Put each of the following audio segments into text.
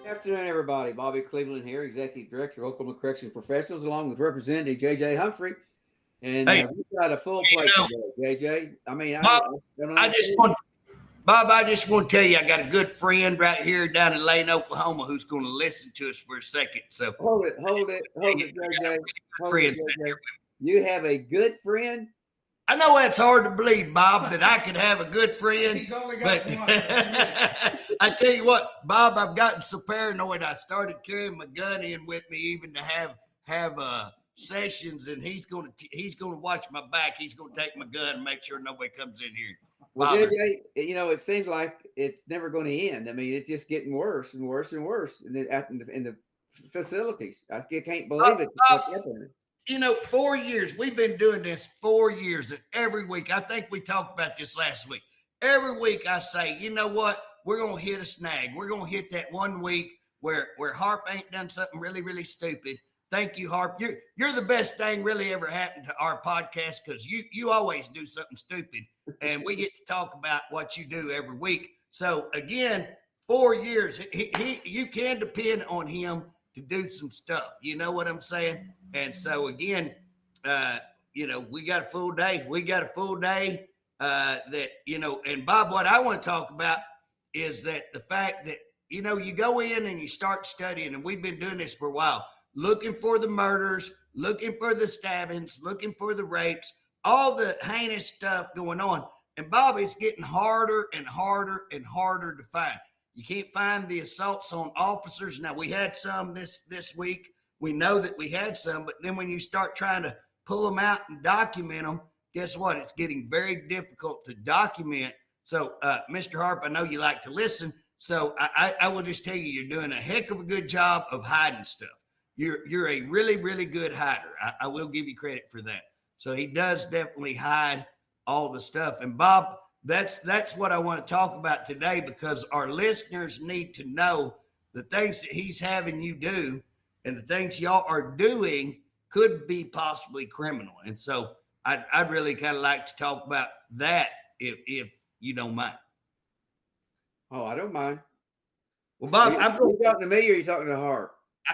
Afternoon, everybody. Bobby Cleveland here, Executive Director of Oklahoma Corrections Professionals, along with Representative JJ Humphrey. And Hey, we've got a full plate you know, today, JJ. I mean, I Bob, don't I just understand. want, Bob, I just want to tell you, I got a good friend right here down in Lane, Oklahoma, who's going to listen to us for a second. So, Hold it, JJ. Hold it, friends, JJ. You have a good friend? I know that's hard to believe, Bob, that I could have a good friend. He's only But got one. I tell you what, Bob, I've gotten so paranoid. I started carrying my gun in with me, even to have sessions, and he's going to watch my back. He's going to take my gun and make sure nobody comes in here. Well, Bob, JJ, it seems like it's never going to end. I mean, it's just getting worse and worse and worse in the facilities. I can't believe it. Bob, 4 years, we've been doing this 4 years, and every week, I think we talked about this last week. Every week I say, you know what? We're going to hit a snag. We're going to hit that 1 week where Harpe ain't done something really, really stupid. Thank you, Harpe. You're the best thing really ever happened to our podcast, because you always do something stupid, and we get to talk about what you do every week. So again, 4 years, you can depend on him to do some stuff. You know what I'm saying? And so again, we got a full day. We got a full day and Bob, what I want to talk about is that the fact that, you go in and you start studying, and we've been doing this for a while, looking for the murders, looking for the stabbings, looking for the rapes, all the heinous stuff going on. And Bob, it's getting harder and harder and harder to find. You can't find the assaults on officers. Now, we had some this week. We know that we had some, but then when you start trying to pull them out and document them, guess what? It's getting very difficult to document. So, Mr. Harpe, I know you like to listen. So I will just tell you, you're doing a heck of a good job of hiding stuff. You're a really, really good hider. I will give you credit for that. So he does definitely hide all the stuff. And Bob, that's what I want to talk about today, because our listeners need to know the things that he's having you do and the things y'all are doing could be possibly criminal. And so I'd really kind of like to talk about that if you don't mind. Oh, I don't mind. Well, Bob, Are you talking to me, or are you talking to Harpe?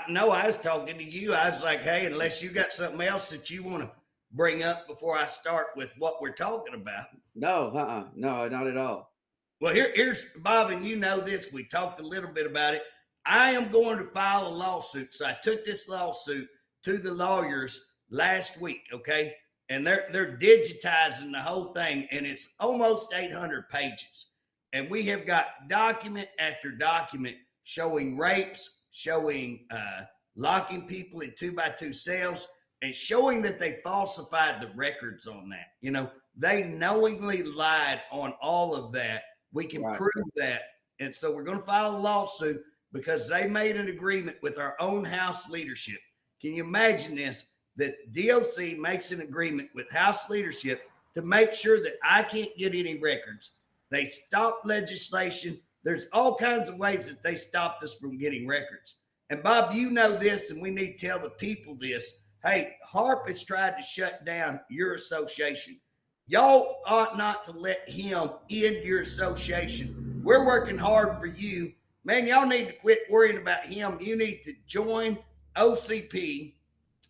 No, I was talking to you. I was like, hey, unless you got something else that you want to bring up before I start with what we're talking about. No, no, not at all. Well, here's Bob, and you know this. We talked a little bit about it. I am going to file a lawsuit. So I took this lawsuit to the lawyers last week, okay? And they're digitizing the whole thing, and it's almost 800 pages. And we have got document after document showing rapes, showing locking people in 2x2 cells, and showing that they falsified the records on that. They knowingly lied on all of that. We can prove that. And so we're going to file a lawsuit because they made an agreement with our own House leadership. Can you imagine this? That DOC makes an agreement with House leadership to make sure that I can't get any records. They stopped legislation. There's all kinds of ways that they stopped us from getting records. And Bob, you know this, and we need to tell the people this. Hey, Harpe has tried to shut down your association. Y'all ought not to let him end your association. We're working hard for you. Man, y'all need to quit worrying about him. You need to join OCP,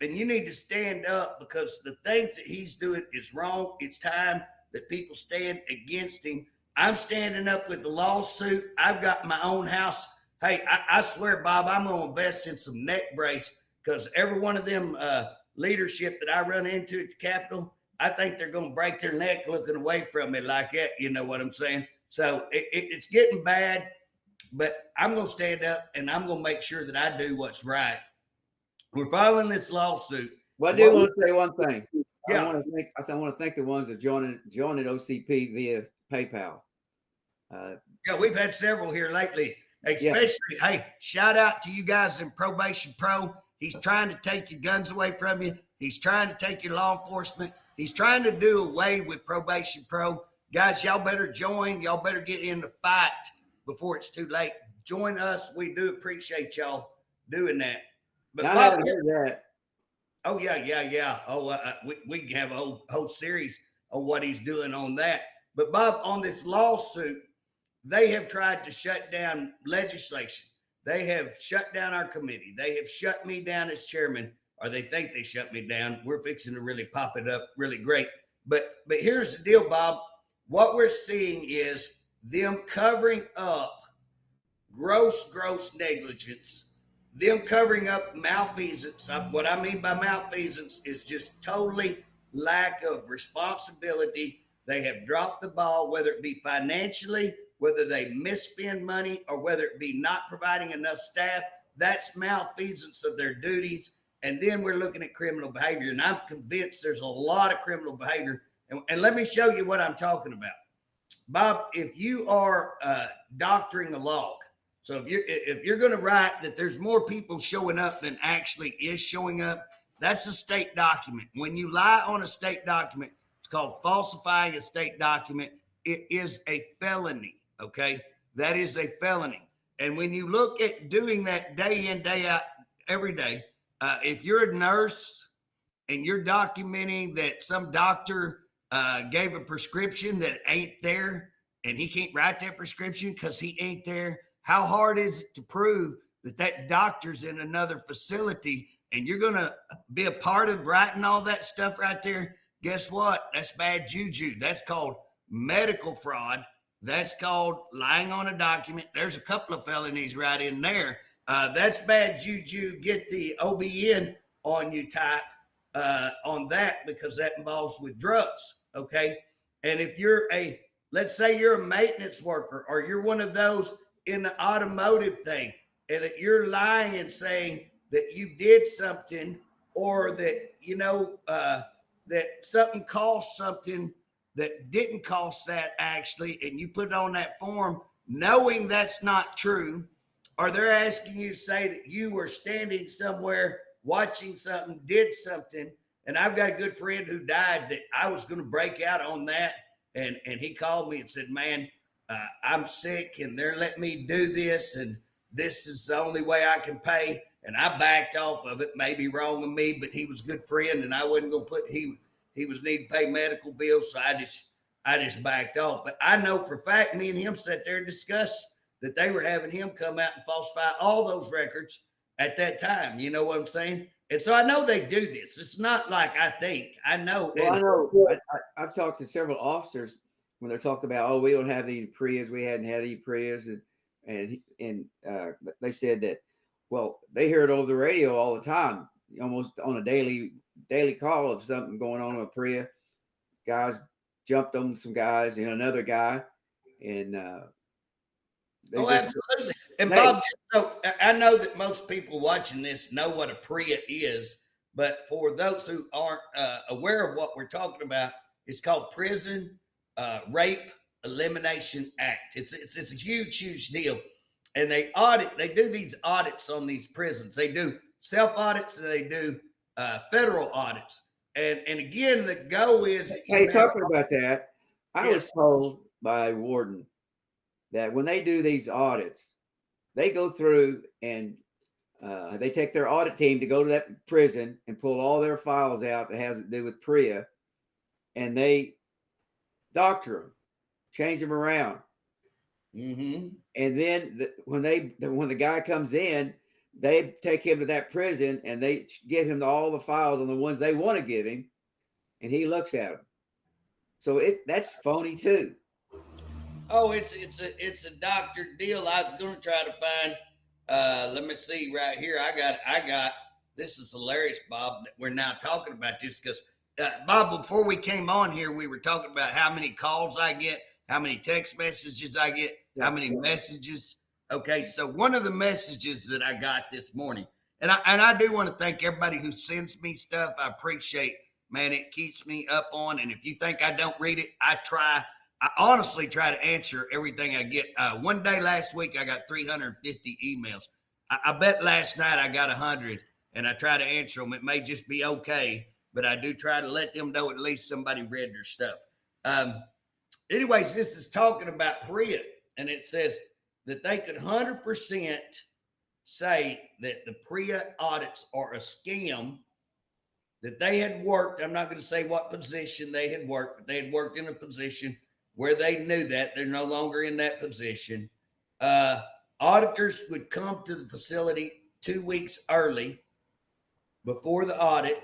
and you need to stand up, because the things that he's doing is wrong. It's time that people stand against him. I'm standing up with the lawsuit. I've got my own house. Hey, I swear, Bob, I'm going to invest in some neck brace, because every one of them leadership that I run into at the Capitol, I think they're going to break their neck looking away from me like that. You know what I'm saying? So it's getting bad, but I'm going to stand up, and I'm going to make sure that I do what's right. We're filing this lawsuit. Well, I do want to say one thing. Yeah. I want to thank the ones that joined OCP via PayPal. Yeah, we've had several here lately, especially, Hey, shout out to you guys in Probation Pro. He's trying to take your guns away from you. He's trying to take your law enforcement. He's trying to do away with Probation Pro. Guys, y'all better join. Y'all better get in the fight before it's too late. Join us. We do appreciate y'all doing that. But I Bob, haven't heard that. Oh, yeah. Oh, we can have a whole series of what he's doing on that. But Bob, on this lawsuit, they have tried to shut down legislation. They have shut down our committee. They have shut me down as chairman, or they think they shut me down. We're fixing to really pop it up really great. But here's the deal, Bob. What we're seeing is them covering up gross negligence, them covering up malfeasance. What I mean by malfeasance is just totally lack of responsibility. They have dropped the ball, whether it be financially, whether they misspend money, or whether it be not providing enough staff. That's malfeasance of their duties. And then we're looking at criminal behavior. And I'm convinced there's a lot of criminal behavior. And let me show you what I'm talking about. Bob, if you are doctoring a log, so if you're going to write that there's more people showing up than actually is showing up, that's a state document. When you lie on a state document, it's called falsifying a state document. It is a felony, okay? That is a felony. And when you look at doing that day in, day out, every day, if you're a nurse and you're documenting that some doctor gave a prescription that ain't there and he can't write that prescription because he ain't there, how hard is it to prove that that doctor's in another facility and you're going to be a part of writing all that stuff right there? Guess what? That's bad juju. That's called medical fraud. That's called lying on a document. There's a couple of felonies right in there. That's bad juju. Get the OBN on you type on that, because that involves with drugs. Okay. And if you're let's say you're a maintenance worker, or you're one of those in the automotive thing, and that you're lying and saying that you did something, or that, that something cost something that didn't cost that actually, and you put it on that form knowing that's not true, or they're asking you to say that you were standing somewhere watching something, did something. And I've got a good friend who died that I was going to break out on that. And he called me and said, man, I'm sick and they're letting me do this, and this is the only way I can pay. And I backed off of it. Maybe wrong of me, but he was a good friend, and I wasn't going to put, he was needing to pay medical bills. So I just backed off. But I know for a fact, me and him sat there and discussed that they were having him come out and falsify all those records at that time. You know what I'm saying? And so I know they do this. It's not like I think. I know. Well, I know. I've talked to several officers when they're talking about, oh, we don't have any PREAs. We hadn't had any PREAs. And they said that, well, they hear it over the radio all the time, almost on a daily call of something going on with PREA. Guys jumped on some guys and another guy. And absolutely. And Bob, so I know that most people watching this know what a PREA is, but for those who aren't aware of what we're talking about, it's called Prison Rape Elimination Act. It's a huge deal. And they do these audits on these prisons. They do self audits and they do federal audits. And again, the go is. Hey, talking about that, I was told by a warden that when they do these audits, they go through and they take their audit team to go to that prison and pull all their files out that has to do with PREA, and they doctor them, change them around. Mm-hmm. And then when the guy comes in, they take him to that prison and they give him all the files on the ones they want to give him, and he looks at them. So that's phony too. Oh, it's a doctored deal. I was going to try to find. Let me see right here. I got. This is hilarious, Bob, that we're now talking about this because Bob, before we came on here, we were talking about how many calls I get, how many text messages I get, how many messages. Okay, so one of the messages that I got this morning, and I do want to thank everybody who sends me stuff. I appreciate, man, it keeps me up on. And if you think I don't read it, I honestly try to answer everything I get. One day last week, I got 350 emails. I bet last night I got 100, and I try to answer them. It may just be okay, but I do try to let them know at least somebody read their stuff. Anyways, this is talking about PREA, and it says that they could 100% say that the PREA audits are a scam, that they had worked. I'm not going to say what position they had worked, but they had worked in a position where they knew that they're no longer in that position. auditors would come to the facility 2 weeks early before the audit.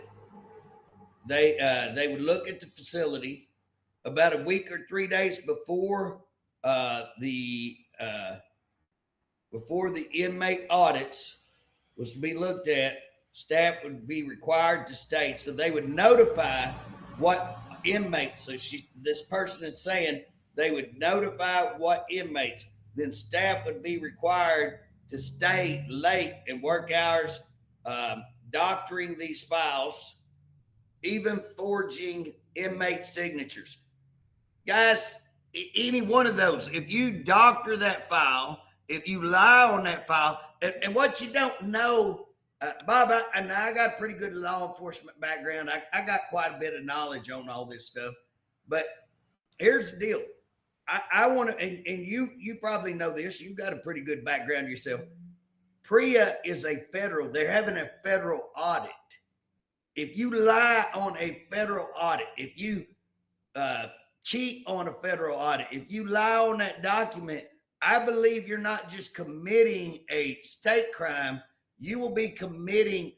They would look at the facility about a week or 3 days before before the inmate audits was to be looked at. Staff would be required to stay, so they would notify what inmates. So this person is saying they would notify what inmates. Then staff would be required to stay late and work hours, doctoring these files, even forging inmate signatures. Guys, any one of those, if you doctor that file, if you lie on that file, and what you don't know, Bob, I got a pretty good law enforcement background. I got quite a bit of knowledge on all this stuff. But here's the deal. I want to, and you probably know this. You've got a pretty good background yourself. PREA is a federal. They're having a federal audit. If you lie on a federal audit, if you cheat on a federal audit, if you lie on that document, I believe you're not just committing a state crime, you will be committing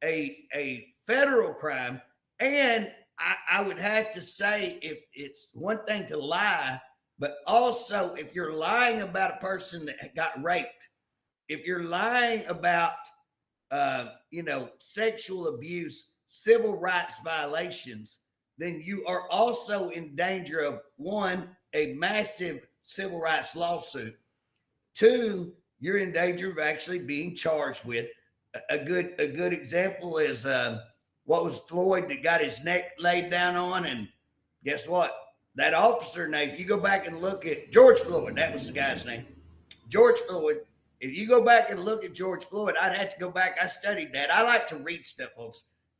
a federal crime. And I would have to say, if it's one thing to lie, but also if you're lying about a person that got raped, if you're lying about, sexual abuse, civil rights violations, then you are also in danger of, one, a massive civil rights lawsuit. Two, you're in danger of actually being charged with. A good example is what was Floyd that got his neck laid down on, and guess what? That officer name, if you go back and look at George Floyd, that was the guy's name, George Floyd. If you go back and look at George Floyd, I'd have to go back. I studied that. I like to read stuff on.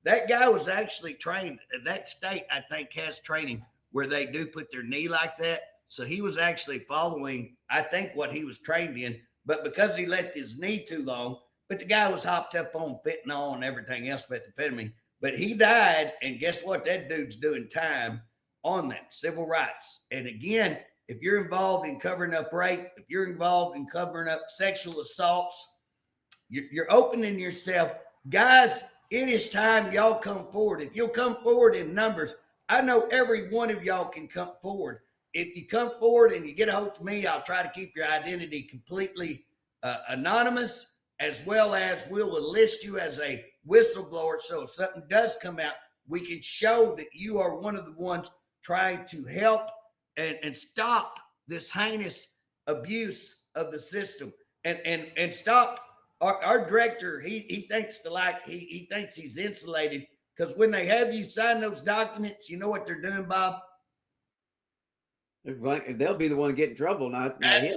That guy was actually trained. That state, I think, has training where they do put their knee like that. So he was actually following, I think, what he was trained in. But because he left his knee too long, but the guy was hopped up on fentanyl and everything else, methamphetamine. But he died, and guess what? That dude's doing time on that, civil rights. And again, if you're involved in covering up rape, if you're involved in covering up sexual assaults, you're opening yourself. Guys, it is time y'all come forward. If you'll come forward in numbers, I know every one of y'all can come forward. If you come forward and you get a hold of me, I'll try to keep your identity completely anonymous, as well as we'll enlist you as a whistleblower. So if something does come out, we can show that you are one of the ones trying to help and stop this heinous abuse of the system, and stop our director. He thinks he thinks he's insulated, because when they have you sign those documents, you know what they're doing, Bob? They'll be the one to get in trouble, not him.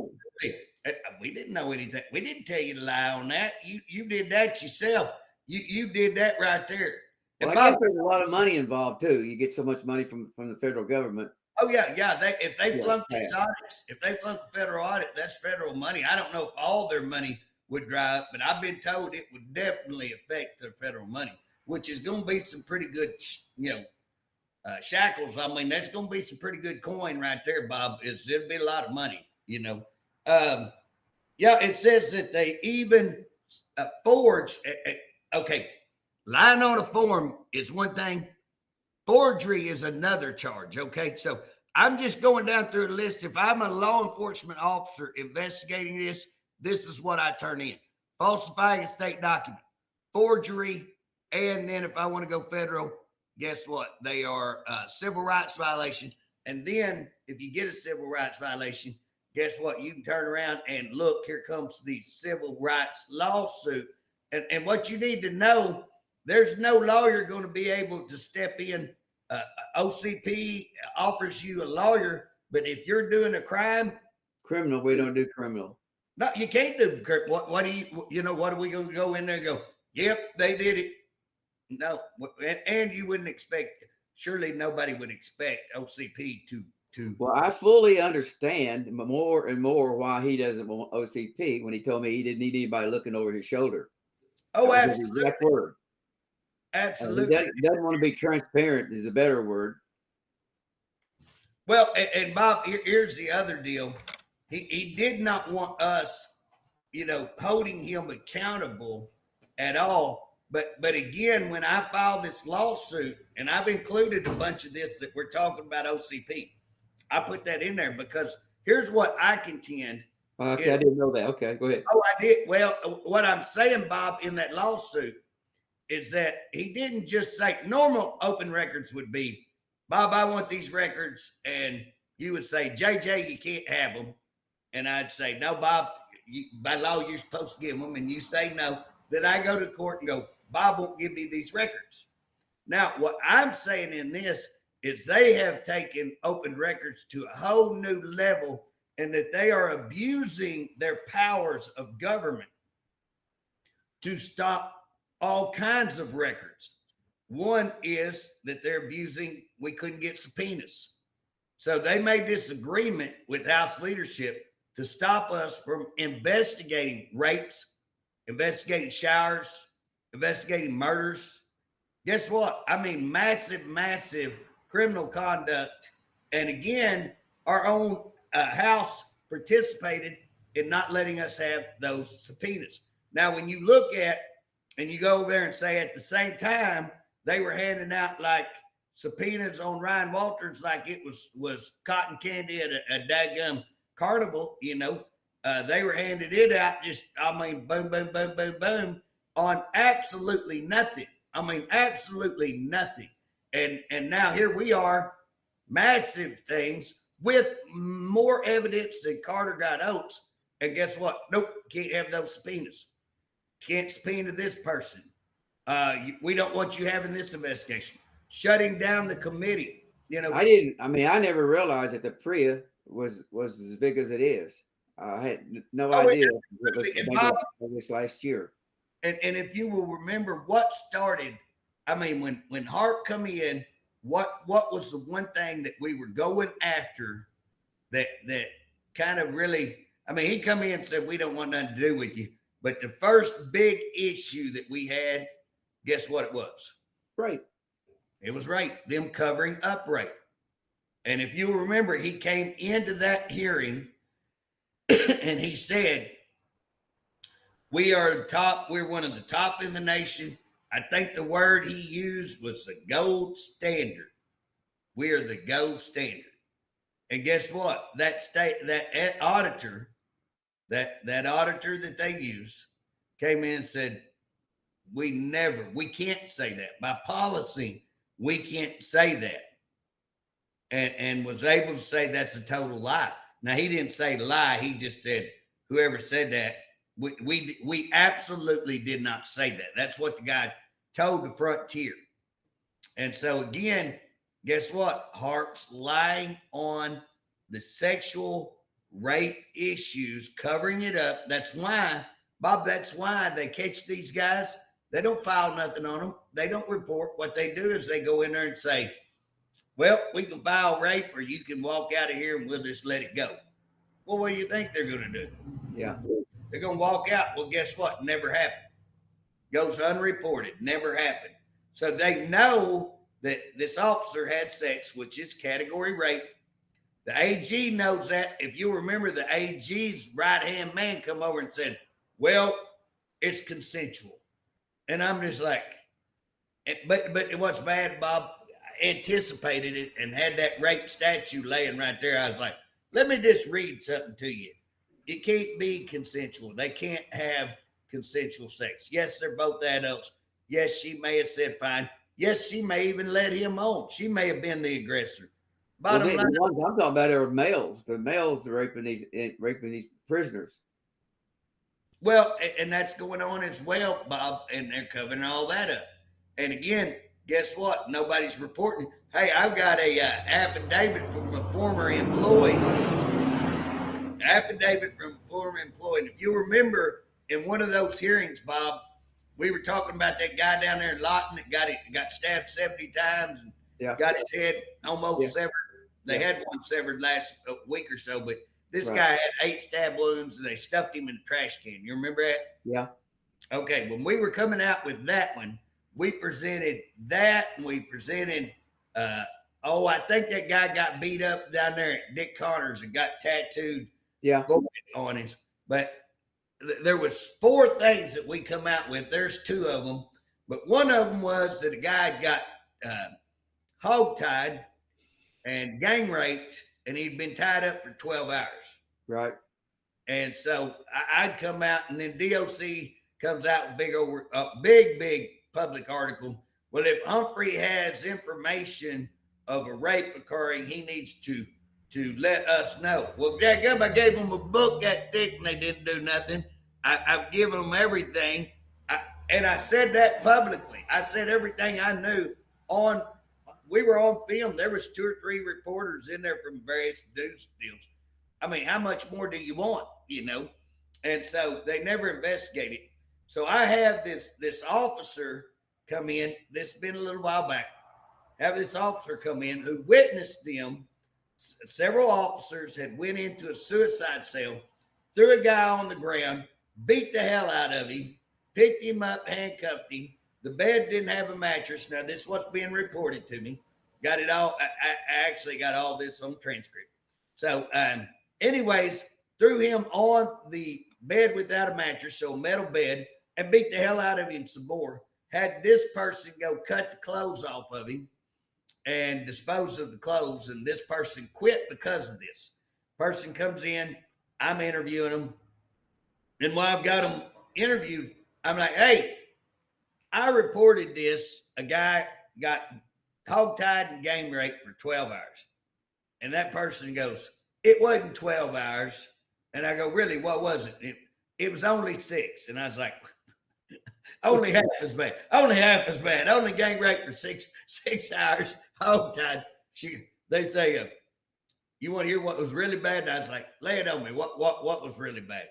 We didn't know anything. We didn't tell you to lie on that. You did that yourself. You did that right there. Well, I guess there's a lot of money involved too. You get so much money from the federal government. Oh yeah. If they flunk these audits, if they flunk a federal audit, that's federal money. I don't know if all their money would dry up, but I've been told it would definitely affect their federal money, which is going to be some pretty good, shackles. I mean, that's going to be some pretty good coin right there, Bob. It'll be a lot of money, It says that they even forge. Okay, lying on a form is one thing. Forgery is another charge. Okay, so I'm just going down through a list. If I'm a law enforcement officer investigating this is what I turn in: falsifying a state document, forgery, and then if I want to go federal, guess what? They are civil rights violations. And then if you get a civil rights violation, guess what? You can turn around and look, here comes the civil rights lawsuit. And what you need to know, there's no lawyer going to be able to step in. OCP offers you a lawyer, but if you're doing a criminal, we don't do criminal. No, you can't do criminal. What do what are we going to go in there and go, yep, they did it? No. And you wouldn't expect, surely nobody would expect OCP to. Well, I fully understand more and more why he doesn't want OCP when he told me he didn't need anybody looking over his shoulder. Oh, absolutely. That word. Absolutely. He doesn't want to be transparent is a better word. Well, and Bob, here's the other deal. He did not want us holding him accountable at all. But again, when I filed this lawsuit, and I've included a bunch of this that we're talking about OCP, I put that in there because here's what I contend. Okay, I didn't know that. Okay, go ahead. Oh, I did. Well, what I'm saying, Bob, in that lawsuit is that he didn't just say normal open records would be, Bob, I want these records. And you would say, JJ, you can't have them. And I'd say, no, Bob, by law, you're supposed to give them. And you say no. Then I go to court and go, Bob won't give me these records. Now, what I'm saying in this is they have taken open records to a whole new level, and that they are abusing their powers of government to stop all kinds of records. One is that they're abusing, we couldn't get subpoenas. So they made this agreement with House leadership to stop us from investigating rapes, investigating showers, investigating murders. Guess what? I mean, massive, massive criminal conduct. And again, our own House participated in not letting us have those subpoenas. Now, when you look at, and you go over there and say at the same time, they were handing out like subpoenas on Ryan Walters like it was cotton candy at a daggum carnival, they were handing it out just, boom, boom, boom, boom, boom, on absolutely nothing. Absolutely nothing. And now here we are, massive things with more evidence than Carter got Oates. And guess what? Nope, can't have those subpoenas. Can't subpoena this person. We don't want you having this investigation. Shutting down the committee. I never realized that the PREA was as big as it is. I had no idea what was this last year. And if you will remember what started, when Harpe come in, what was the one thing that we were going after that kind of really, he come in and said, we don't want nothing to do with you. But the first big issue that we had, guess what it was? Right. It was rape, them covering up rape. And if you remember, he came into that hearing and he said, we're one of the top in the nation. I think the word he used was the gold standard. We are the gold standard. And guess what? That auditor that they use came in and said, we can't say that. By policy, we can't say that. And was able to say that's a total lie. Now, he didn't say lie. He just said, whoever said that, we absolutely did not say that. That's what the guy told the Frontier. And so again, guess what? Harpe's lying on the sexual rape issues, covering it up. That's why, Bob, they catch these guys. They don't file nothing on them. They don't report. What they do is they go in there and say, well, we can file rape or you can walk out of here and we'll just let it go. Well, what do you think they're going to do? Yeah. They're going to walk out. Well, guess what? Never happened. Goes unreported. Never happened. So they know that this officer had sex, which is category rape. The AG knows that. If you remember, the AG's right-hand man come over and said, well, it's consensual. And I'm just like, but what's bad, Bob, anticipated it and had that rape statue laying right there. I was like, let me just read something to you. It can't be consensual. They can't have consensual sex. Yes, they're both adults. Yes, she may have said fine. Yes, she may even let him on. She may have been the aggressor. The ones I'm talking about are males. The males are raping these prisoners. Well, and that's going on as well, Bob, and they're covering all that up. And again, guess what? Nobody's reporting. Hey, I've got a affidavit from a former employee. And if you remember in one of those hearings, Bob, we were talking about that guy down there in Lawton that got stabbed 70 times and got his head almost severed. They had one severed last week or so, but this guy had 8 stab wounds and they stuffed him in a trash can. You remember that? Yeah. Okay. When we were coming out with that one, we presented that and we presented, I think that guy got beat up down there at Dick Connor's and got tattooed on his. But there was 4 things that we come out with. There's 2 of them, but one of them was that a guy had got hogtied and gang raped, and he'd been tied up for 12 hours. Right. And so I'd come out, and then DOC comes out with big public article. Well, if Humphrey has information of a rape occurring, he needs to let us know. Well, I gave them a book that thick, and they didn't do nothing. I've given them everything, and I said that publicly. I said everything I knew on. We were on film. There was 2 or 3 reporters in there from various news deals. I mean, how much more do you want? You know, and so they never investigated. So I have this officer come in. This has been a little while back. Have this officer come in who witnessed them. Several officers had went into a suicide cell, threw a guy on the ground, beat the hell out of him, picked him up, handcuffed him. The bed didn't have a mattress. Now, this is what's being reported to me. Got it all. I actually got all this on transcript. So, anyways, threw him on the bed without a mattress, so a metal bed, and beat the hell out of him some more. Had this person go cut the clothes off of him and dispose of the clothes, and this person quit because of this. Person comes in, I'm interviewing him, and while I've got him interviewed, I'm like, hey, I reported this. A guy got hogtied and gang raped for 12 hours. And that person goes, it wasn't 12 hours. And I go, really, what was it? It was only 6. And I was like, only half as bad. Only half as bad. Only gang raped for 6 hours. Hogtied. They say, you want to hear what was really bad? And I was like, lay it on me. What was really bad?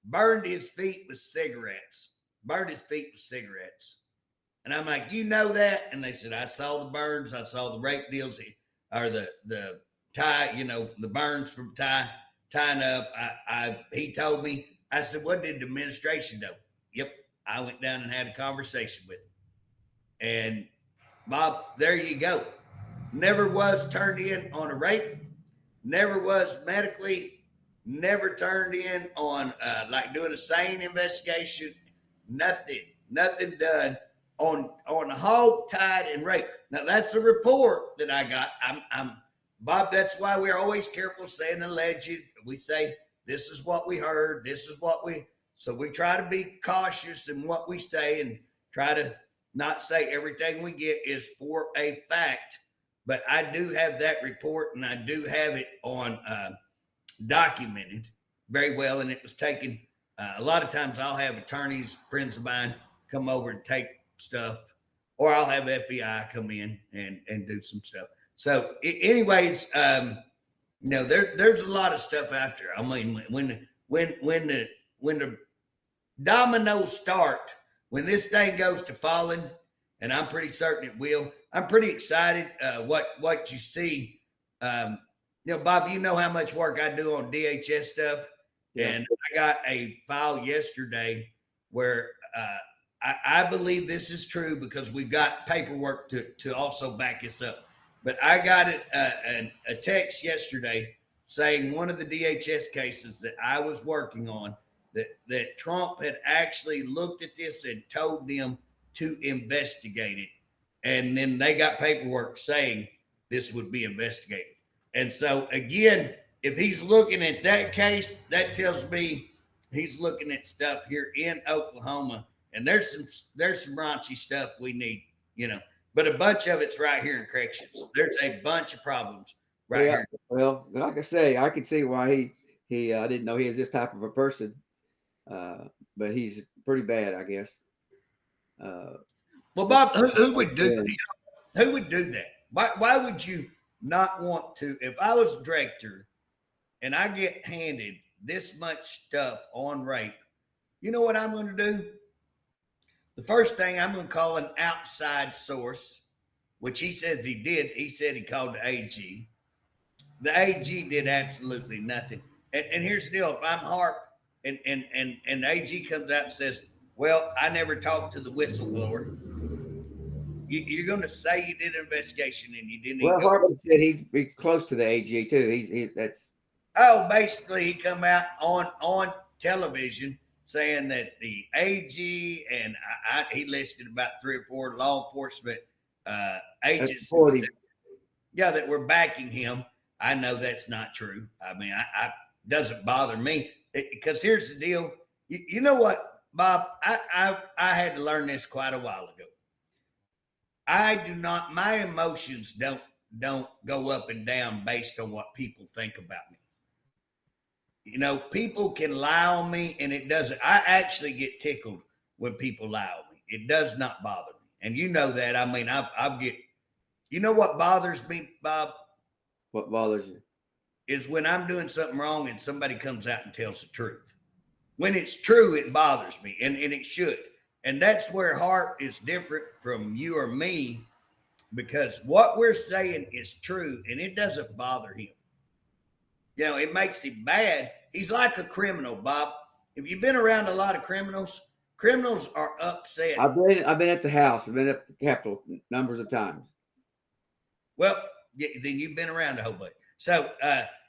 Burned his feet with cigarettes. Burned his feet with cigarettes. And I'm like, you know that? And they said, I saw the burns. I saw the rape deals or the tie, the burns from tying up. He told me, I said, what did the administration do? Yep. I went down and had a conversation with him. And Bob, there you go. Never was turned in on a rape. Never was medically, never turned in on like doing a sane investigation. Nothing done on hog tied and rape. Now that's the report that I got. I'm Bob. That's why we're always careful saying alleged. We say this is what we heard. This is what so we try to be cautious in what we say and try to not say everything we get is for a fact. But I do have that report, and I do have it on documented very well, and it was taken. A lot of times I'll have attorneys, friends of mine, come over and take stuff, or I'll have FBI come in and do some stuff. So anyways, there's a lot of stuff out there. I mean, when the dominoes start, when this thing goes to falling, and I'm pretty certain it will, I'm pretty excited what you see. Bob, you know how much work I do on DHS stuff. Yeah. And I got a file yesterday where I believe this is true because we've got paperwork to also back this up. But I got a text yesterday saying one of the DHS cases that I was working on, that Trump had actually looked at this and told them to investigate it. And then they got paperwork saying this would be investigated. And so, again, if he's looking at that case, that tells me he's looking at stuff here in Oklahoma. And there's some raunchy stuff we need, but a bunch of it's right here in corrections. There's a bunch of problems here. Well, like I say, I can see why he I didn't know he was this type of a person, but he's pretty bad, I guess. Well, Bob, who would do that? Who would do that? Why would you not want to? If I was director and I get handed this much stuff on rape, you know what I'm going to do? The first thing, I'm going to call an outside source, which he says he did. He said he called the AG. The AG did absolutely nothing. And here's the deal. If I'm Harpe and the AG comes out and says, well, I never talked to the whistleblower, you're going to say you did an investigation and you didn't. Well, Harpe said he's close to the AG too. Basically he come out on television saying that the AG and he listed about 3 or 4 law enforcement agents. Yeah, that were backing him. I know that's not true. I mean, I doesn't bother me because here's the deal. You know what, Bob? I had to learn this quite a while ago. I do not. My emotions don't go up and down based on what people think about me. You know, people can lie on me, and it doesn't. I actually get tickled when people lie on me. It does not bother me, and you know that. I mean, I get. You know what bothers me, Bob? What bothers you? Is when I'm doing something wrong and somebody comes out and tells the truth. When it's true, it bothers me, and it should. And that's where Harpe is different from you or me, because what we're saying is true, and it doesn't bother him. You know, it makes him mad. He's like a criminal, Bob. If you've been around a lot of criminals, criminals are upset. I've been at the house. I've been at the Capitol numbers of times. Well, then you've been around a whole bunch. So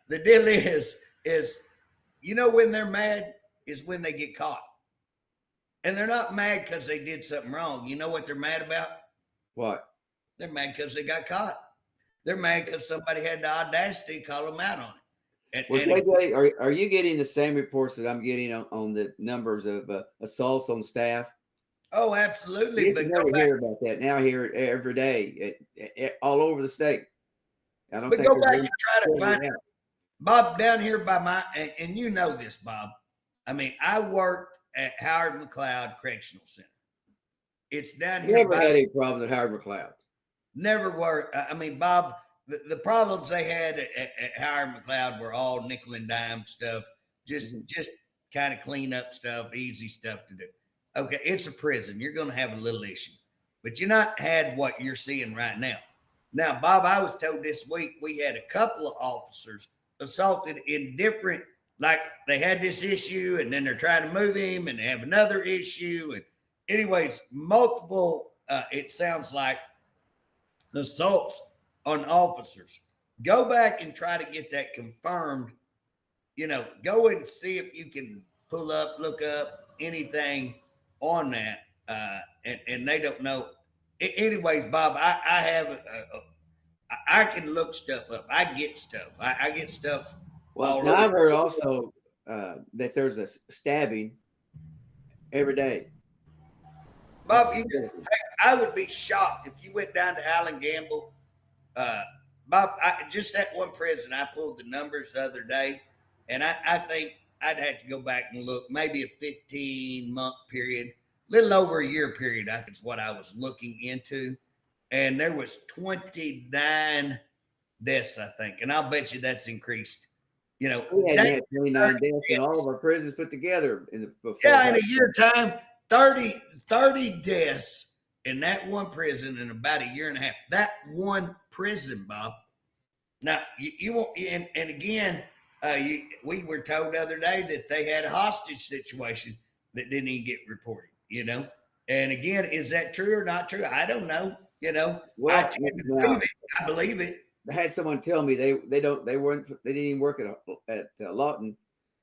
the deal is you know when they're mad is when they get caught. And they're not mad because they did something wrong. You know what they're mad about? What? They're mad because they got caught. They're mad because somebody had the audacity to call them out on it. Are you getting the same reports that I'm getting on the numbers of assaults on staff? Oh, absolutely. But never hear about that. Now I hear it every day, all over the state. I don't. But go back and try to find it, Bob, down here by my, and you know this, Bob. I mean, I worked at Howard McLeod Correctional Center. It's down here. Never had any problems at Howard McLeod. Never were. I mean, Bob, the problems they had at Howard McLeod were all nickel and dime stuff, just kind of clean up stuff, easy stuff to do. Okay, it's a prison. You're going to have a little issue, but you're not had what you're seeing right now. Now, Bob, I was told this week we had a couple of officers assaulted in different, like they had this issue and then they're trying to move him and they have another issue. And anyways, multiple, it sounds like, assaults on officers. Go back and try to get that confirmed. You know, go and see if you can look up anything on that. And they don't know. Anyways, Bob, I have I can look stuff up. I get stuff. I get stuff. Well, now I've heard also that there's a stabbing every day. Bob, I would be shocked if you went down to Allen Gamble. Bob, just that one prison, I pulled the numbers the other day, and I think I'd have to go back and look, maybe a 15-month period, little over a year period, I think is what I was looking into. And there was 29 deaths, I think. And I'll bet you that's increased. You know, we had 29 deaths in all of our prisons put together in a year time, 30 deaths in that one prison in about a year and a half. That one prison, Bob. Now you won't, and again, we were told the other day that they had a hostage situation that didn't even get reported. You know, and again, is that true or not true? I don't know. You know, well, I tend to believe it. I believe it. I had someone tell me they didn't even work at Lawton,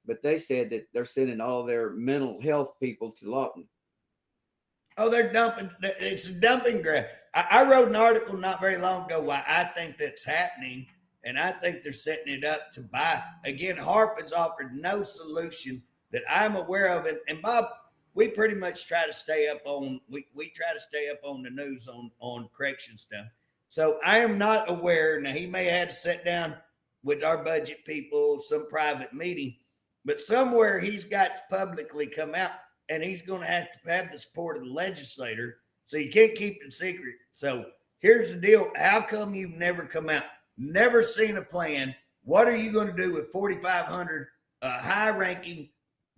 but they said that they're sending all their mental health people to Lawton. Oh, they're dumping. It's a dumping ground. I wrote an article not very long ago why I think that's happening, and I think they're setting it up to buy. Again, Harpe has offered no solution that I'm aware of, and Bob, we pretty much try to stay up on. We try to stay up on the news on correction stuff. So I am not aware. Now he may have had to sit down with our budget people, some private meeting, but somewhere he's got to publicly come out. And he's going to have the support of the legislator. So you can't keep it secret. So here's the deal. How come you've never come out, never seen a plan? What are you going to do with 4,500 high-ranking,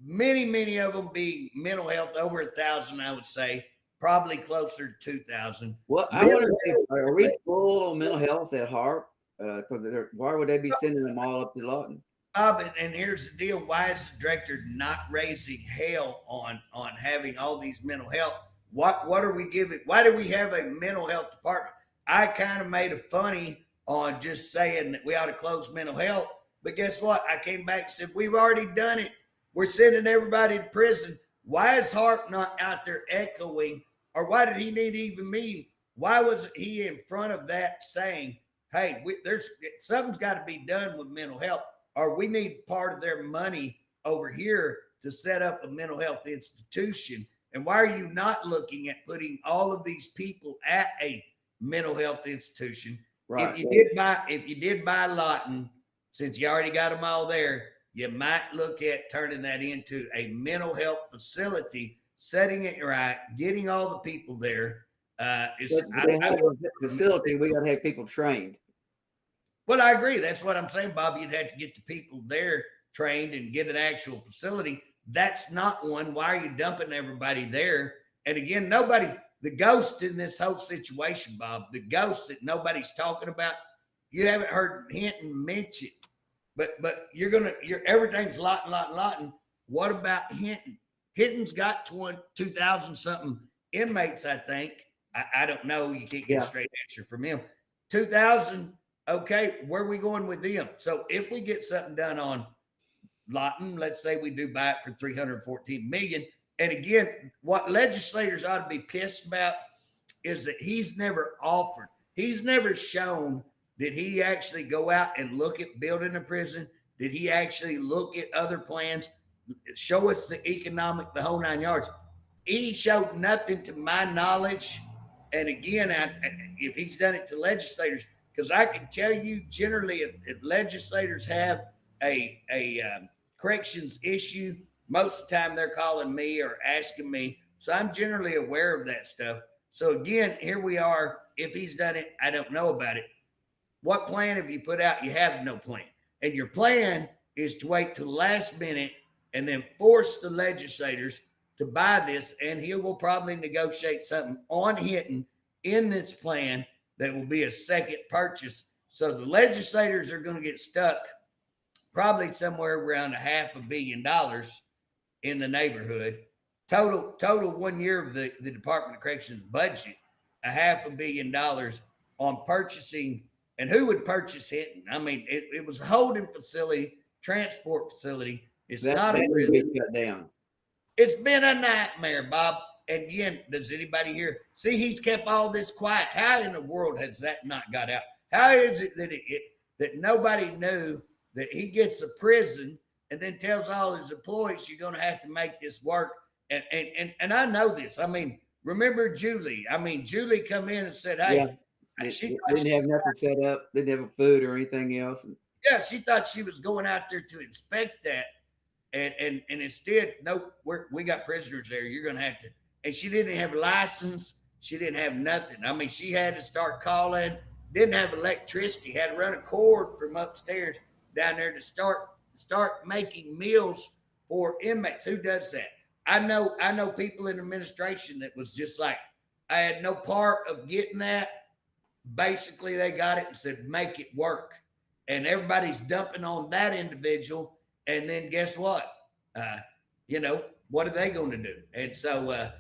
many of them being mental health, over 1,000, I would say, probably closer to 2,000. Well, I wonder, are we full on mental health at Harpe? Because why would they be sending them all up to Lawton? Bob, and here's the deal. Why is the director not raising hell on having all these mental health? What are we giving? Why do we have a mental health department? I kind of made a funny on just saying that we ought to close mental health. But guess what? I came back and said, we've already done it. We're sending everybody to prison. Why is Harpe not out there echoing, or why did he need even me? Why was he in front of that saying, hey, there's something's got to be done with mental health, or we need part of their money over here to set up a mental health institution? And why are you not looking at putting all of these people at a mental health institution? Right. If you did buy Lawton, since you already got them all there, you might look at turning that into a mental health facility, setting it right, getting all the people there. Facility, we got to have people trained. Well, I agree. That's what I'm saying, Bob. You'd have to get the people there trained and get an actual facility. That's not one. Why are you dumping everybody there? And again, the ghost in this whole situation, Bob, the ghost that nobody's talking about, you haven't heard Hinton mention. But everything's Lawton. What about Hinton? Hinton's got 2,000 something inmates, I think. I don't know. You can't get a straight answer from him. 2,000. Okay, where are we going with them? So if we get something done on Lawton, let's say we do buy it for $314 million. And again, what legislators ought to be pissed about is that he's never offered. He's never shown. Did he actually go out and look at building a prison? Did he actually look at other plans? Show us the the whole 9 yards. He showed nothing to my knowledge. And again, if he's done it to legislators, because I can tell you generally if legislators have a corrections issue, most of the time they're calling me or asking me. So I'm generally aware of that stuff. So again, here we are. If he's done it, I don't know about it. What plan have you put out? You have no plan. And your plan is to wait till the last minute and then force the legislators to buy this. And he will probably negotiate something on Hinton in this plan that will be a second purchase. So the legislators are going to get stuck probably somewhere around $500 million in the neighborhood. Total 1 year of the Department of Corrections budget, $500 million on purchasing. And who would purchase Hinton? I mean, it was a holding facility, transport facility. It's not a prison. Shut down. It's been a nightmare, Bob. And again, does anybody here see he's kept all this quiet? How in the world has that not got out? How is it that nobody knew that he gets a prison and then tells all his employees you're going to have to make this work? And I know this. I mean, remember Julie? I mean, Julie come in and said, "Hey." Yeah. She didn't have nothing set up, didn't have food or anything else. Yeah, she thought she was going out there to inspect that. And instead, nope, we got prisoners there. You're going to have to. And she didn't have a license. She didn't have nothing. I mean, she had to start calling, didn't have electricity, had to run a cord from upstairs down there to start making meals for inmates. Who does that? I know people in administration that was just like, I had no part of getting that. Basically, they got it and said, make it work. And everybody's dumping on that individual. And then guess what? What are they going to do? And so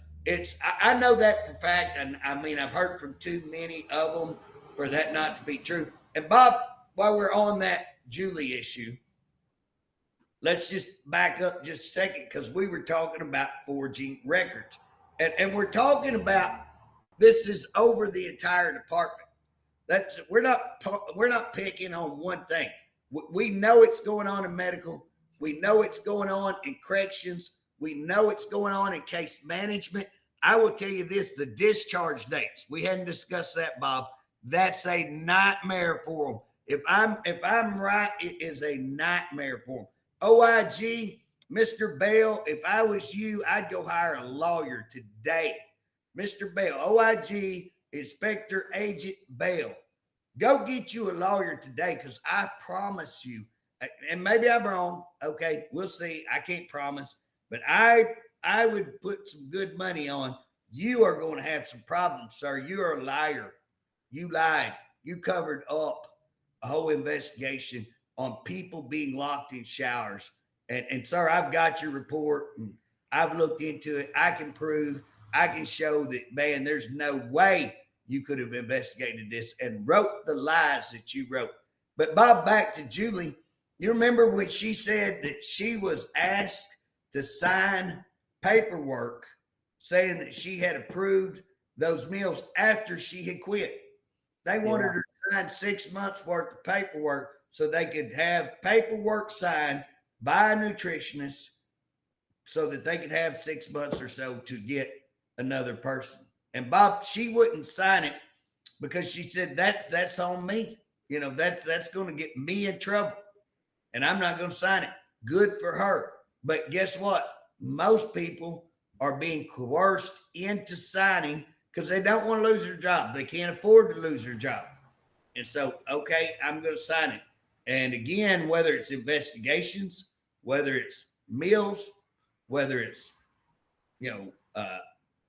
I know that for fact. And I mean, I've heard from too many of them for that not to be true. And Bob, while we're on that Julie issue, let's just back up just a second, because we were talking about forging records. And we're talking about this is over the entire department. We're not picking on one thing. We know it's going on in medical. We know it's going on in corrections. We know it's going on in case management. I will tell you this, the discharge dates. We hadn't discussed that, Bob. That's a nightmare for them. If I'm right, it is a nightmare for them. OIG, Mr. Bell, if I was you, I'd go hire a lawyer today. Mr. Bell, OIG, Inspector Agent Bell, go get you a lawyer today, because I promise you, and maybe I'm wrong. Okay, we'll see. I can't promise, but I would put some good money on you are going to have some problems, sir. You are a liar. You lied. You covered up a whole investigation on people being locked in showers. And sir, I've got your report and I've looked into it. I can prove, I can show that, man, there's no way you could have investigated this and wrote the lies that you wrote. But Bob, back to Julie. You remember when she said that she was asked to sign paperwork saying that she had approved those meals after she had quit. They wanted her to sign 6 months worth of paperwork so they could have paperwork signed by a nutritionist so that they could have 6 months or so to get another person. And Bob, she wouldn't sign it because she said, that's on me. You know, that's going to get me in trouble. And I'm not going to sign it. Good for her. But guess what? Most people are being coerced into signing because they don't want to lose their job. They can't afford to lose their job. And so, okay, I'm going to sign it. And again, whether it's investigations, whether it's meals, whether it's,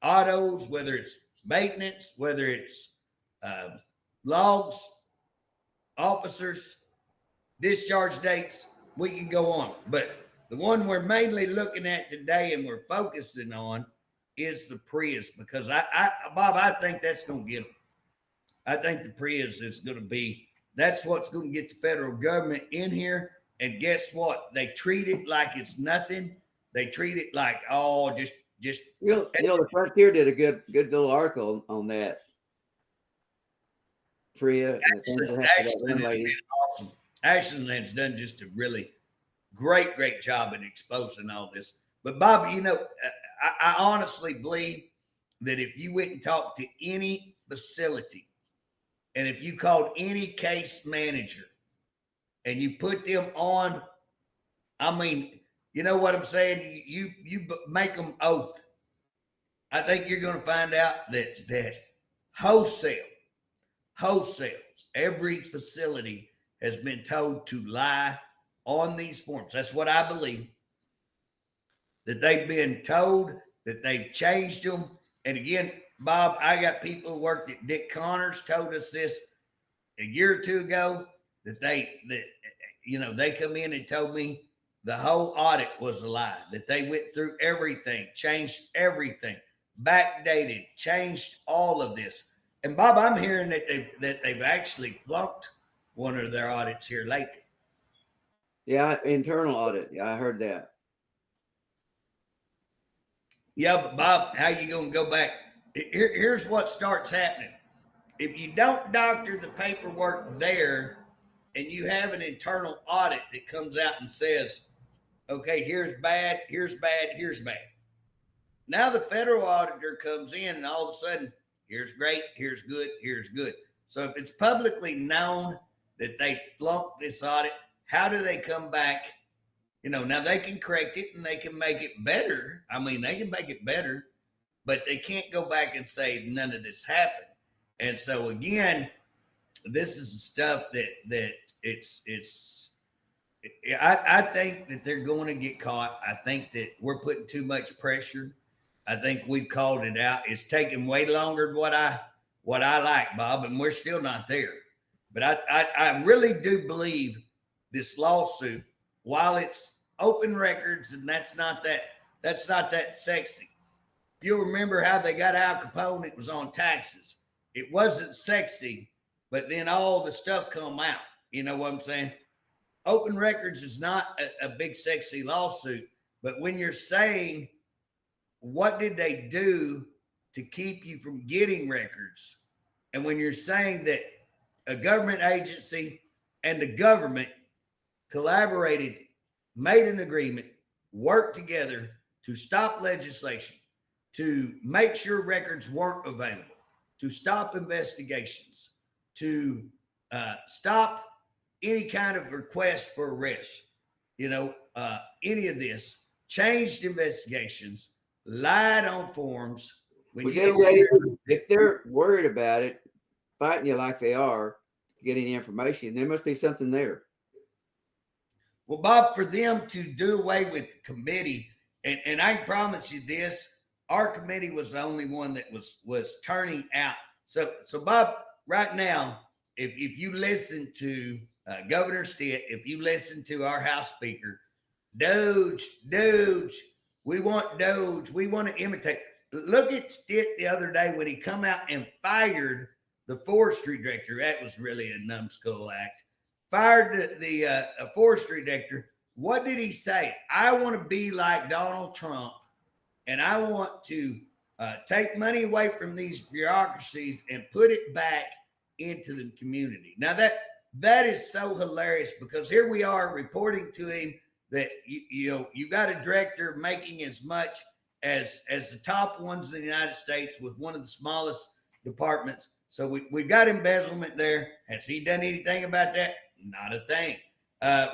autos, whether it's maintenance, whether it's logs, officers, discharge dates, we can go on. But the one we're mainly looking at today and we're focusing on is the PREAs, because Bob, I think that's going to get them. I think the PREAs is going to be, that's what's going to get the federal government in here. And guess what? They treat it like it's nothing. They treat it like, just the Frontier did a good little article on that. PREA. Awesome. Ashland's done just a really great job in exposing all this. But Bob, I honestly believe that if you went and talked to any facility and if you called any case manager and you put them on, you know what I'm saying? You make them oath. I think you're going to find out that wholesale, every facility has been told to lie on these forms. That's what I believe. That they've been told that they've changed them. And again, Bob, I got people who worked at Dick Connors told us this a year or two ago that they come in and told me the whole audit was a lie, that they went through everything, changed everything, backdated, changed all of this. And Bob, I'm hearing that they've actually flunked one of their audits here lately. Yeah, internal audit. Yeah, I heard that. Yeah, but Bob, how you going to go back? Here's what starts happening. If you don't doctor the paperwork there and you have an internal audit that comes out and says, okay, here's bad, here's bad, here's bad. Now the federal auditor comes in and all of a sudden, here's great, here's good, here's good. So if it's publicly known that they flunked this audit, how do they come back? Now they can correct it and they can make it better. They can make it better, but they can't go back and say none of this happened. And so again, this is the stuff that I think that they're going to get caught. I think that we're putting too much pressure. I think we've called it out. It's taking way longer than what I like, Bob, and we're still not there. But I really do believe this lawsuit, while it's open records and that's not that sexy. You'll remember how they got Al Capone. It was on taxes. It wasn't sexy, but then all the stuff come out. You know what I'm saying? Open records is not a big sexy lawsuit, but when you're saying, what did they do to keep you from getting records? And when you're saying that a government agency and the government collaborated, made an agreement, worked together to stop legislation, to make sure records weren't available, to stop investigations, to stop any kind of request for arrest, any of this, changed investigations, lied on forms. If they're worried about it, fighting you like they are, getting the information, there must be something there. Well, Bob, for them to do away with the committee, and I can promise you this, our committee was the only one that was turning out. So Bob, right now, if you listen to Governor Stitt, if you listen to our House Speaker, Doge, we want Doge, we want to imitate. Look at Stitt the other day when he come out and fired the forestry director. That was really a numbskull act. Fired the forestry director. What did he say? I want to be like Donald Trump and I want to take money away from these bureaucracies and put it back into the community. Now that is so hilarious, because here we are reporting to him that you got a director making as much as the top ones in the United States with one of the smallest departments. So we've got embezzlement there. Has he done anything about that? Not a thing.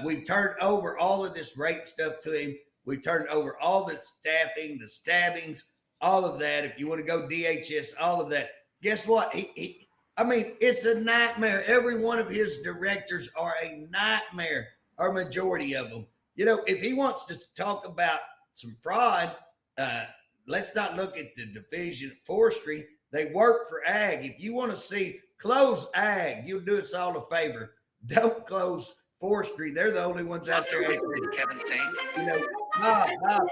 We've turned over all of this rape stuff to him. We've turned over all the staffing, the stabbings, all of that. If you want to go DHS, all of that. Guess what? I mean, it's a nightmare. Every one of his directors are a nightmare, or majority of them. If he wants to talk about some fraud, let's not look at the Division of Forestry. They work for ag. If you want to see close ag, you'll do us all a favor. Don't close forestry. They're the only ones out there. Kevin saying, Bob,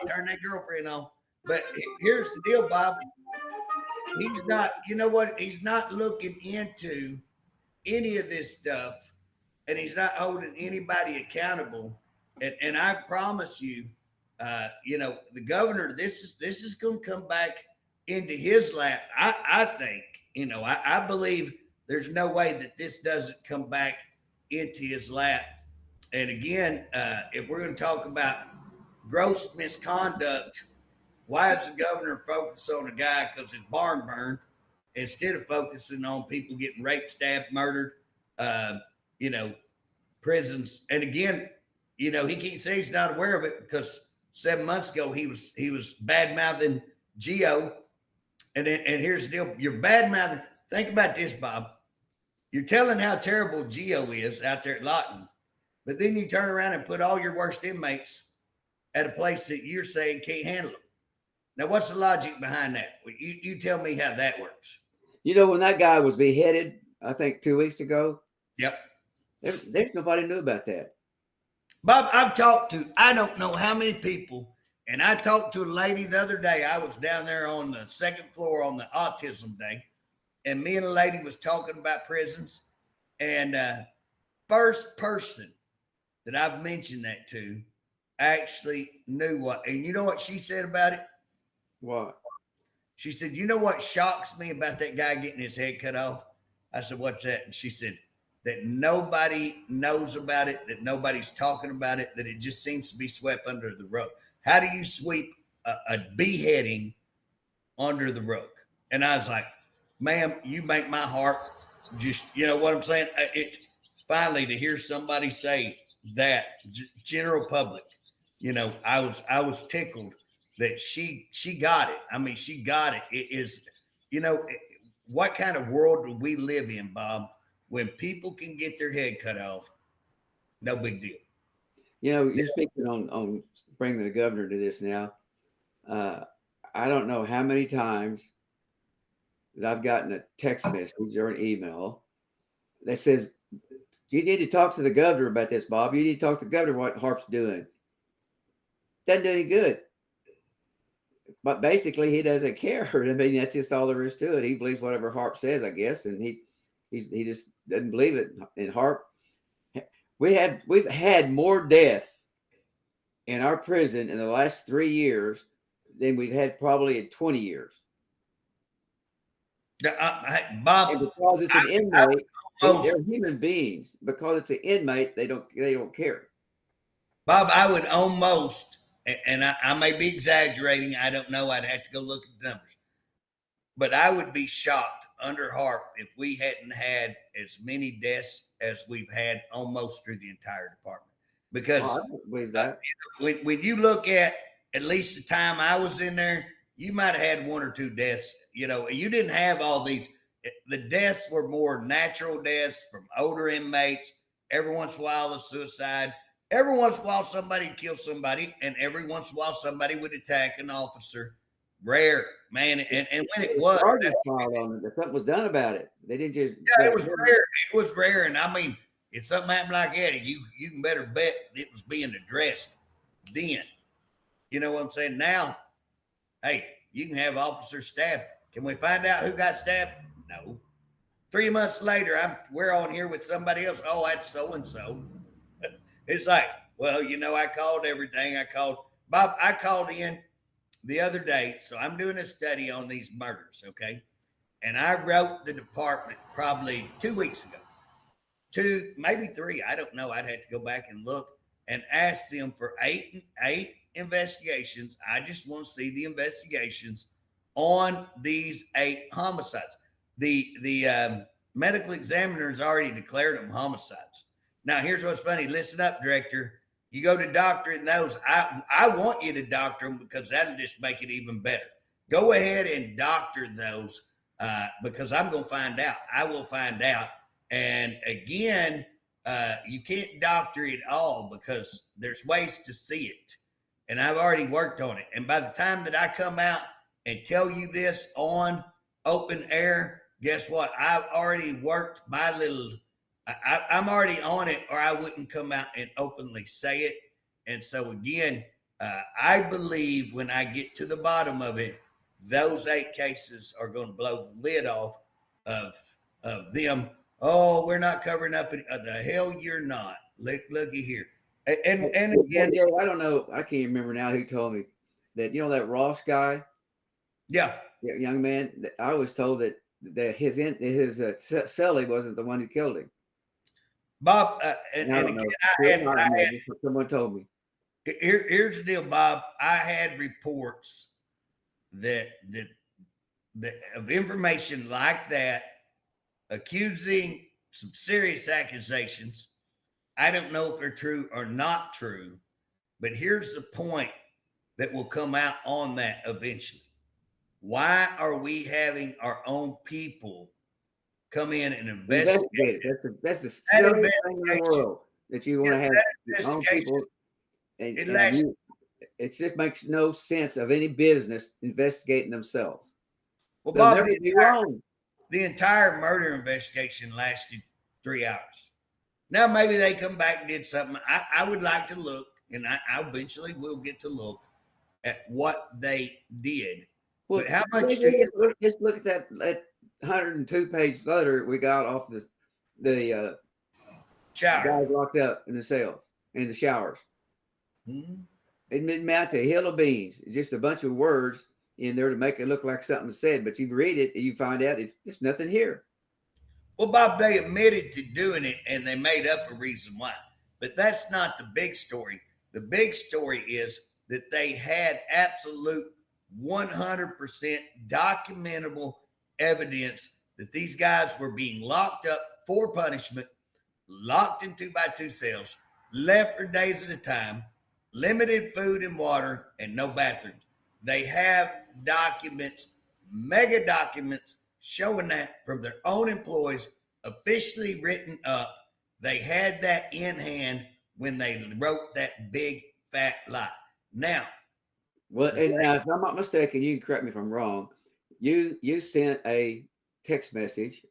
turn that girlfriend on. But here's the deal, Bob. He's not, he's not looking into any of this stuff, and he's not holding anybody accountable. And I promise you, the governor, this is going to come back into his lap. I think, I believe there's no way that this doesn't come back into his lap. And again, if we're going to talk about gross misconduct, why does the governor focus on a guy because his barn burned instead of focusing on people getting raped, stabbed, murdered, prisons? And again, he can't say he's not aware of it, because 7 months ago he was bad mouthing Geo. And here's the deal: you're bad mouthing. Think about this, Bob. You're telling how terrible Geo is out there at Lawton, but then you turn around and put all your worst inmates at a place that you're saying can't handle them. Now, what's the logic behind that? You tell me how that works. When that guy was beheaded, I think 2 weeks ago. Yep. There's nobody knew about that. Bob, I've talked to, I don't know how many people, and I talked to a lady the other day. I was down there on the second floor on the autism day, and me and a lady was talking about prisons, and first person that I've mentioned that to actually knew what, and you know what she said about it? What? She said, you know what shocks me about that guy getting his head cut off? I said, what's that? And she said, that nobody knows about it, that nobody's talking about it, that it just seems to be swept under the rug. How do you sweep a beheading under the rug? And I was like, ma'am, you make my heart just, you know what I'm saying? Finally, to hear somebody say that, general public, I was tickled that she got it. I mean, she got it. It is, what kind of world do we live in, Bob, when people can get their head cut off? No big deal. You're speaking on bringing the governor to this now. I don't know how many times that I've gotten a text message or an email that says, you need to talk to the governor about this, Bob. You need to talk to the governor what Harpe's doing. Doesn't do any good. But basically, he doesn't care. I mean, that's just all there is to it. He believes whatever Harpe says, I guess, and he just doesn't believe it. And Harpe, we've had more deaths in our prison in the last 3 years than we've had probably in 20 years. Bob, and because it's an inmate, they're human beings. Because it's an inmate, they don't care. Bob, I would almost, and I may be exaggerating, I don't know, I'd have to go look at the numbers, but I would be shocked under Harpe if we hadn't had as many deaths as we've had almost through the entire department. Because I don't believe that. When you look at least the time I was in there, you might have had 1 or 2 deaths. You didn't have all these. The deaths were more natural deaths from older inmates. Every once in a while, a suicide. Every once in a while, somebody killed somebody, and every once in a while, somebody would attack an officer. Rare, man. And when it was, filed on it. Something was done about it. They didn't just. Yeah, it was rare. It was rare, and I mean, if something happened like that, you can better bet it was being addressed then. You know what I'm saying? Now, hey, you can have officers stabbed. Can we find out who got stabbed? No. 3 months later, we're on here with somebody else. Oh, that's so and so. It's like, well, I called everything. Bob, I called in the other day. So I'm doing a study on these murders, okay? And I wrote the department probably 2 weeks ago, two, maybe three. I don't know. I'd have to go back and look and ask them for eight investigations. I just want to see the investigations on these 8 homicides. The medical examiners already declared them homicides. Now, here's what's funny. Listen up, director. You go to doctor in those. I want you to doctor them because that'll just make it even better. Go ahead and doctor those because I'm going to find out. I will find out. And again, you can't doctor it all because there's ways to see it. And I've already worked on it. And by the time that I come out and tell you this on open air, guess what? I've already worked my little, I'm already on it, or I wouldn't come out and openly say it. And so again, I believe when I get to the bottom of it, those 8 cases are going to blow the lid off of them. Oh, we're not covering up. The hell you're not. Looky here. And again, Joe, I don't know. I can't remember now who told me that, that Ross guy. Yeah. Young man. I was told that his cellie wasn't the one who killed him. Bob, someone told me. Here's the deal, Bob. I had reports that of information like that, accusing some serious accusations. I don't know if they're true or not true, but here's the point that will come out on that eventually. Why are we having our own people come in and investigate? That's the silliest thing in the world that you want to have your own people. It just makes no sense of any business investigating themselves. Well, Bob, the entire murder investigation lasted 3 hours. Now, maybe they come back and did something. I would like to look, and I eventually will get to look at what they did. Well, but how much just look at that 102-page letter we got off the shower guys locked up in the cells, in the showers. Mm-hmm. It didn't amount to a hill of beans. It's just a bunch of words in there to make it look like something said, but you read it and you find out it's nothing here. Well, Bob, they admitted to doing it and they made up a reason why. But that's not the big story. The big story is that they had absolute 100% documentable evidence that these guys were being locked up for punishment, locked in 2x2 cells, left for days at a time, limited food and water, and no bathrooms. They have documents, mega documents, showing that from their own employees, officially written up. They had that in hand when they wrote that big fat lie. Now, well, and now, if I'm not mistaken, you can correct me if I'm wrong. You sent a text message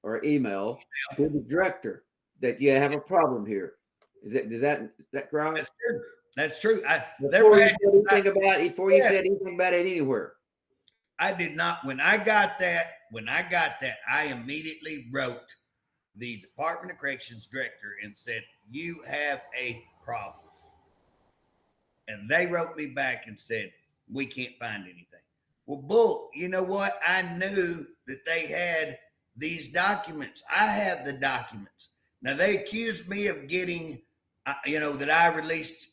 or email to the director that you have a problem here. Is that right? That's true. That's true. Before you said anything about it anywhere. I did not. When I got that, I immediately wrote the Department of Corrections director and said, "You have a problem." And they wrote me back and said, "We can't find anything." Well, Bull, you know what? I knew that they had these documents. I have the documents. Now, they accused me of getting, that I released,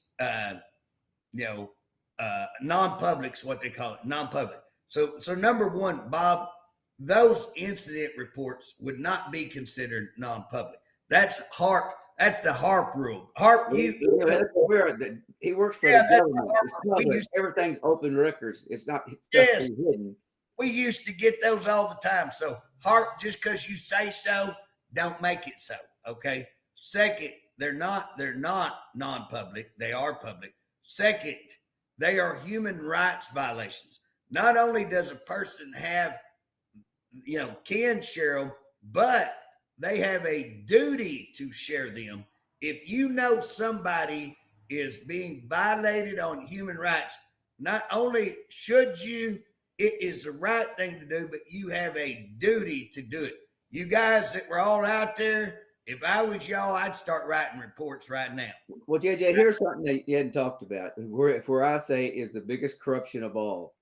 non-public's what they call it, non-public. So number one, Bob, those incident reports would not be considered non-public. That's Harpe. That's the Harpe rule. Harpe, he works for the government. It's public. Everything's open records. It's not hidden. We used to get those all the time. So Harpe, just because you say so, don't make it so. Okay. Second, they're not non-public. They are public. Second, they are human rights violations. Not only does a person have, can share them, but they have a duty to share them. If you know somebody is being violated on human rights, not only should you, it is the right thing to do, but you have a duty to do it. You guys that were all out there, If I was y'all, I'd start writing reports right now. Well, JJ, here's something that you hadn't talked about. Where I say is the biggest corruption of all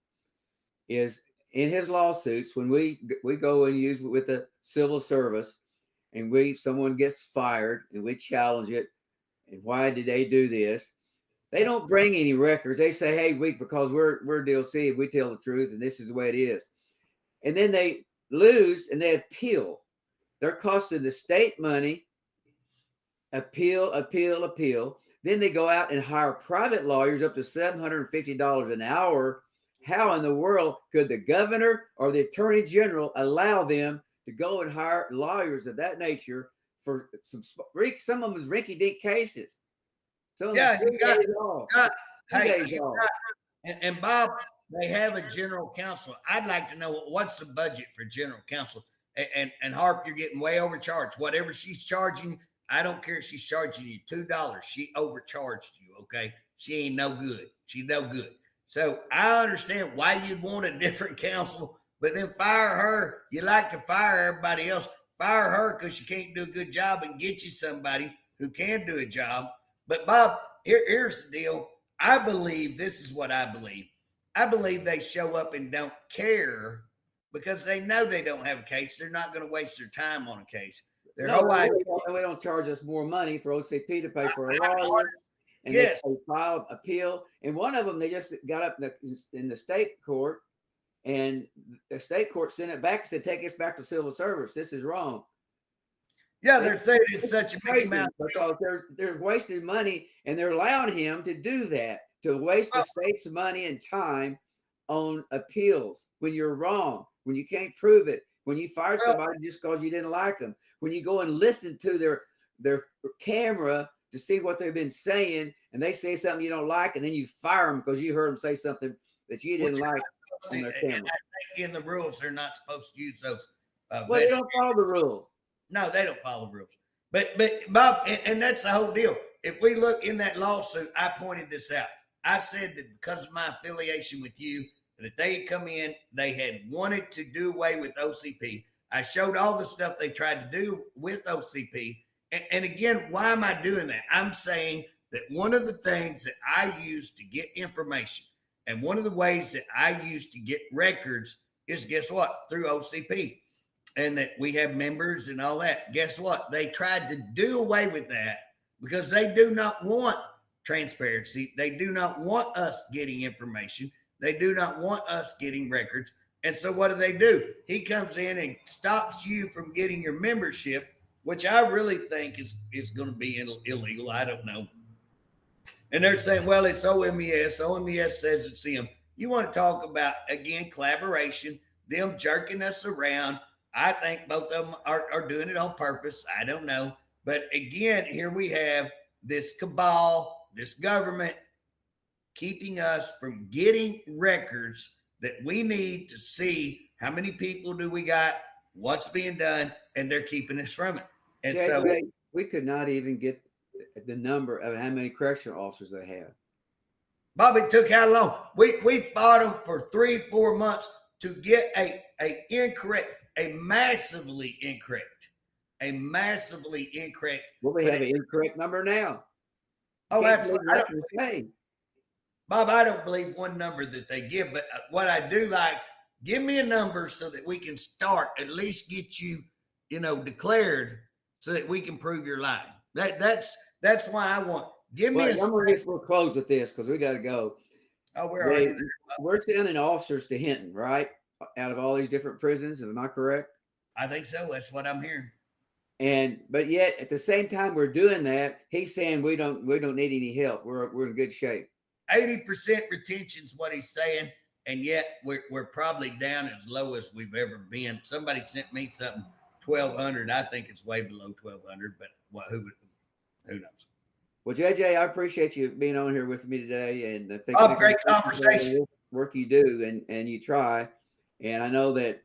is in his lawsuits when we go and use with the civil service, and someone gets fired and we challenge it, and why did they do this? They don't bring any records. They say, hey, because we're DLC, we tell the truth, and this is the way it is. And then they lose and they appeal. They're costing the state money. Appeal. Then they go out and hire private lawyers up to $750 an hour. How in the world could the governor or the attorney general allow them to go and hire lawyers of that nature for some of them is rinky-dink cases? Some of them and Bob, they have a general counsel. I'd like to know what's the budget for general counsel. And Harpe, you're getting way overcharged. Whatever she's charging, I don't care if she's charging you $2. She overcharged you, okay? She ain't no good. She's no good. So I understand why you'd want a different counsel, but then fire her. You like to fire everybody else. Fire her because she can't do a good job, and get you somebody who can do a job. But Bob, here's the deal. I believe this is what I believe. I believe they show up and don't care because they know they don't have a case. They're not going to waste their time on a case. We don't charge us more money for OCP to pay for a lawyer, and they file appeal. And one of them, they just got up in the state court, and the state court sent it back and said, take us back to civil service. This is wrong. Yeah, they're saying it's such a big amount because they're wasting money, and they're allowing him to do that, to waste the state's money and time on appeals when you're wrong, when you can't prove it, when you fire somebody just because you didn't like them, when you go and listen to their camera to see what they've been saying, and they say something you don't like, and then you fire them because you heard them say something that you didn't like on their camera. I think in the rules, they're not supposed to use those. Well, they don't follow the rules. No, they don't follow the rules. But Bob, and that's the whole deal. If we look in that lawsuit, I pointed this out. I said that because of my affiliation with you, that they had come in, they had wanted to do away with OCP. I showed all the stuff they tried to do with OCP. And again, why am I doing that? I'm saying that one of the things that I use to get information, and one of the ways that I use to get records is, guess what? Through OCP. And that we have members and all that. Guess what? They tried to do away with that because they do not want transparency. They do not want us getting information. They do not want us getting records. And so what do? He comes in and stops you from getting your membership, which I really think is going to be illegal. I don't know. And they're saying, well, it's OMES. OMES says it's them. You want to talk about, again, collaboration, them jerking us around. I think both of them are doing it on purpose. I don't know. But again, here we have this cabal, this government keeping us from getting records that we need to see how many people do we got, what's being done, and they're keeping us from it. And so we could not even get the number of how many correctional officers they have. Bobby, took how long? We fought them for 3-4 months to get a massively incorrect. Well, we have an incorrect number now. Oh, absolutely. Bob, I don't believe one number that they give, but what I do like, give me a number so that we can start, at least get you, declared so that we can prove your line. That's why I want. Give me we'll close with this because we got to go. Oh, we're already there. We're sending officers to Hinton, right? Out of all these different prisons. Am I correct? I think so. That's what I'm hearing. But yet at the same time we're doing that, he's saying we don't need any help. We're in good shape. 80% retention is what he's saying, and yet we're probably down as low as we've ever been. Somebody sent me something 1,200. I think it's way below 1,200, but who knows? Well, JJ, I appreciate you being on here with me today, and I think great conversation. Work you do and you try, and I know that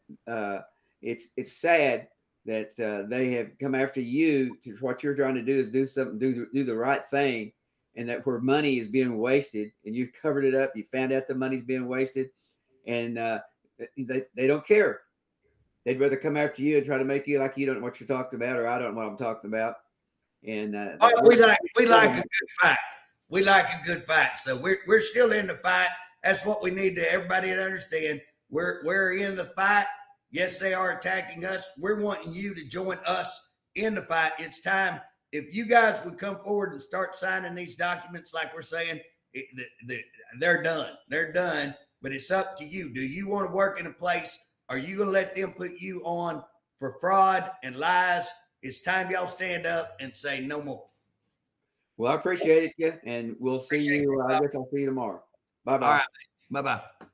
it's sad that they have come after you. To what you're trying to do is do the right thing, and that where money is being wasted, and you've covered it up. You found out the money's being wasted, and they don't care. they'd rather come after you and try to make you like you don't know what you're talking about, or I don't know what I'm talking about. And we like a good fight. We like a good fight. So we're still in the fight. That's what we need to everybody to understand. We're in the fight. Yes, they are attacking us. We're wanting you to join us in the fight. It's time. If you guys would come forward and start signing these documents, like we're saying, they're done. They're done. But it's up to you. Do you want to work in a place? Are you going to let them put you on for fraud and lies? It's time y'all stand up and say no more. Well, I appreciate it, and we'll see you. I guess I'll see you tomorrow. Bye-bye. All right. Bye-bye.